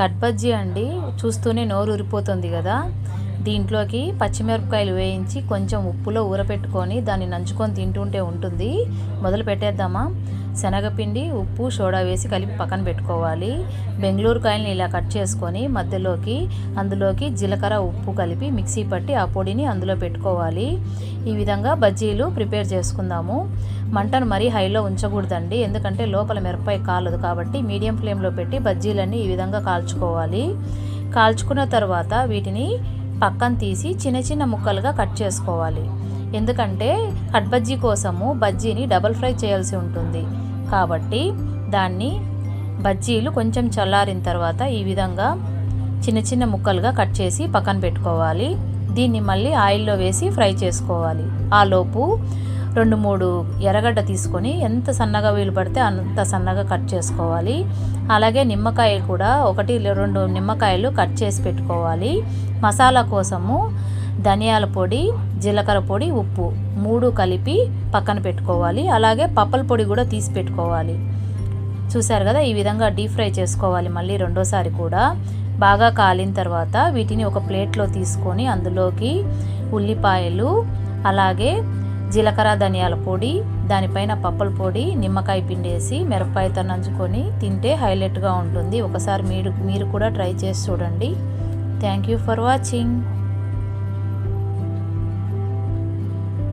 Cut bajji అండి, చూస్తూనే నోరు ఊరిపోతుంది కదా. దీంట్లోకి పచ్చిమిరపకాయలు వేయించి కొంచెం ఉప్పులో ఊరపెట్టుకొని దాన్ని నంచుకొని తింటుంటే ఉంటుంది. మొదలు పెట్టేద్దామా. శనగపిండి, ఉప్పు, సోడా వేసి కలిపి పక్కన పెట్టుకోవాలి. బెంగళూరు కాయల్ని ఇలా కట్ చేసుకొని అందులోకి జీలకర్ర, ఉప్పు కలిపి మిక్సీ పట్టి ఆ పొడిని అందులో పెట్టుకోవాలి. ఈ విధంగా బజ్జీలు ప్రిపేర్ చేసుకుందాము. మంటను మరీ హైలో ఉంచకూడదండి, ఎందుకంటే లోపల మిరపకాయ కాలదు. కాబట్టి మీడియం ఫ్లేమ్లో పెట్టి బజ్జీలన్నీ ఈ విధంగా కాల్చుకోవాలి. కాల్చుకున్న తర్వాత వీటిని పక్కన తీసి చిన్న చిన్న ముక్కలుగా కట్ చేసుకోవాలి. ఎందుకంటే కట్ బజ్జీ కోసము బజ్జీని డబల్ ఫ్రై చేయాల్సి ఉంటుంది. కాబట్టి బజ్జీలు కొంచెం చల్లారిన తర్వాత ఈ విధంగా చిన్న చిన్న ముక్కలుగా కట్ చేసి పక్కన పెట్టుకోవాలి. దీన్ని మళ్ళీ ఆయిల్లో వేసి ఫ్రై చేసుకోవాలి. ఆలోపు 2-3 ఎర్రగడ్డ తీసుకొని ఎంత సన్నగా వీలు పడితే అంత సన్నగా కట్ చేసుకోవాలి. అలాగే నిమ్మకాయ కూడా 1-2 నిమ్మకాయలు కట్ చేసి పెట్టుకోవాలి. మసాలా కోసము ధనియాల పొడి, జీలకర్ర పొడి, ఉప్పు 3 కలిపి పక్కన పెట్టుకోవాలి. అలాగే పప్పల పొడి కూడా తీసి పెట్టుకోవాలి. చూసారు కదా, ఈ విధంగా డీప్ ఫ్రై చేసుకోవాలి. మళ్ళీ రెండోసారి కూడా బాగా కాలిన తర్వాత వీటిని ఒక ప్లేట్లో తీసుకొని అందులోకి ఉల్లిపాయలు, అలాగే జీలకర్ర, ధనియాల పొడి, దానిపైన పప్పల పొడి, నిమ్మకాయ పిండేసి మిరపకాయతో నంచుకొని తింటే హైలైట్గా ఉంటుంది. ఒకసారి మీరు కూడా ట్రై చేసి చూడండి. Thank you for watching.